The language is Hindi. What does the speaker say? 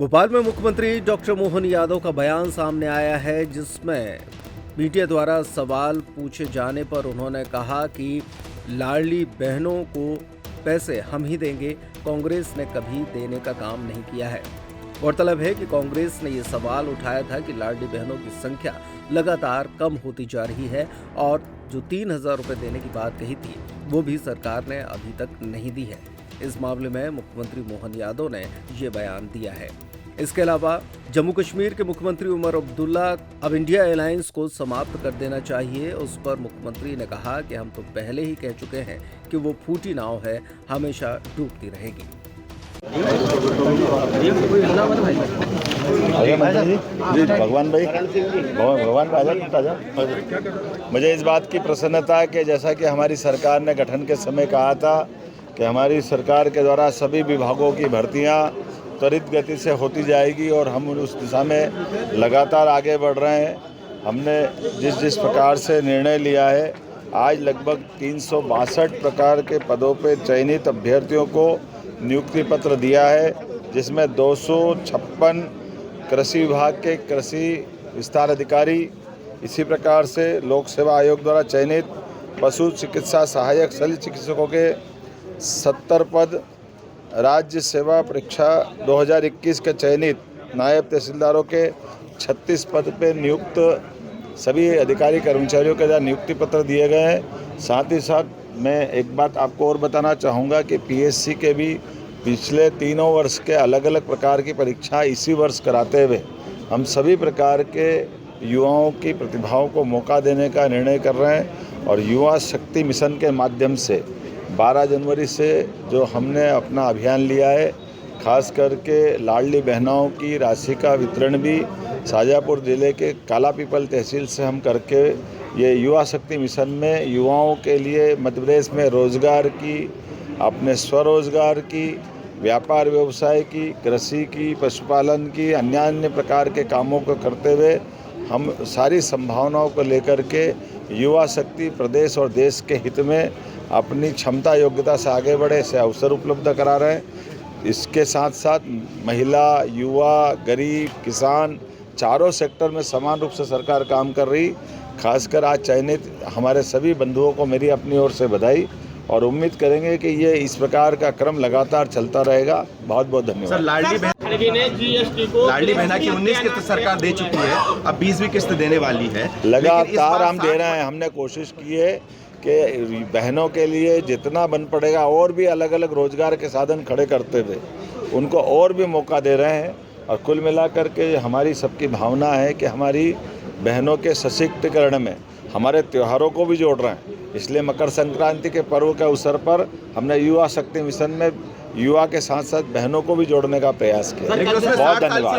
भोपाल में मुख्यमंत्री डॉक्टर मोहन यादव का बयान सामने आया है, जिसमें मीडिया द्वारा सवाल पूछे जाने पर उन्होंने कहा कि लाडली बहनों को पैसे हम ही देंगे, कांग्रेस ने कभी देने का काम नहीं किया है। गौरतलब है कि कांग्रेस ने ये सवाल उठाया था कि लाडली बहनों की संख्या लगातार कम होती जा रही है और जो 3,000 रुपये देने की बात कही थी वो भी सरकार ने अभी तक नहीं दी है। इस मामले में मुख्यमंत्री मोहन यादव ने ये बयान दिया है। इसके अलावा जम्मू कश्मीर के मुख्यमंत्री उमर अब्दुल्ला अब इंडिया एलायंस को समाप्त कर देना चाहिए। उस पर मुख्यमंत्री ने कहा कि हम तो पहले ही कह चुके हैं कि वो फूटी नाव है, हमेशा डूबती रहेगी। भगवान मुझे इस बात की प्रसन्नता है कि जैसा कि हमारी सरकार ने गठन के समय कहा था कि हमारी सरकार के द्वारा सभी विभागों की भर्तियां त्वरित गति से होती जाएगी और हम उस दिशा में लगातार आगे बढ़ रहे हैं। हमने जिस प्रकार से निर्णय लिया है, आज लगभग 362 प्रकार के पदों पर चयनित अभ्यर्थियों को नियुक्ति पत्र दिया है, जिसमें 256 कृषि विभाग के कृषि विस्तार अधिकारी, इसी प्रकार से लोक सेवा आयोग द्वारा चयनित पशु चिकित्सा सहायक शल्य चिकित्सकों के 70 पद, राज्य सेवा परीक्षा 2021 के चयनित नायब तहसीलदारों के 36 पद पे नियुक्त सभी अधिकारी कर्मचारियों के द्वारा नियुक्ति पत्र दिए गए हैं। साथ ही साथ मैं एक बात आपको और बताना चाहूँगा कि पीएससी के भी पिछले 3 वर्ष के अलग अलग प्रकार की परीक्षा इसी वर्ष कराते हुए हम सभी प्रकार के युवाओं की प्रतिभाओं को मौका देने का निर्णय कर रहे हैं और युवा शक्ति मिशन के माध्यम से 12 जनवरी से जो हमने अपना अभियान लिया है, खास करके लाडली बहनों की राशि का वितरण भी शाजापुर जिले के काला पीपल तहसील से हम करके ये युवा शक्ति मिशन में युवाओं के लिए मध्य प्रदेश में रोजगार की, अपने स्वरोजगार की, व्यापार व्यवसाय की, कृषि की, पशुपालन की, अन्य प्रकार के कामों को करते हुए हम सारी संभावनाओं को लेकर के युवा शक्ति प्रदेश और देश के हित में अपनी क्षमता योग्यता से आगे बढ़े, ऐसे अवसर उपलब्ध करा रहे हैं। इसके साथ साथ महिला, युवा, गरीब, किसान चारों सेक्टर में समान रूप से सरकार काम कर रही। खासकर आज चयनित हमारे सभी बंधुओं को मेरी अपनी ओर से बधाई और उम्मीद करेंगे कि ये इस प्रकार का क्रम लगातार चलता रहेगा। बहुत बहुत धन्यवाद। सर, लाडली बहना की 19 किस्त सरकार दे चुकी है, अब 20वीं किस्त देने वाली है। लगातार हम दे रहे हैं। हमने कोशिश की है कि बहनों के लिए जितना बन पड़ेगा और भी अलग अलग रोजगार के साधन खड़े करते थे, उनको और भी मौका दे रहे हैं। और कुल मिलाकर के हमारी सबकी भावना है कि हमारी बहनों के सशक्तिकरण में हमारे त्योहारों को भी जोड़ रहे हैं। इसलिए मकर संक्रांति के पर्व के अवसर पर हमने युवा शक्ति मिशन में युवा के साथ साथ बहनों को भी जोड़ने का प्रयास किया। बहुत धन्यवाद।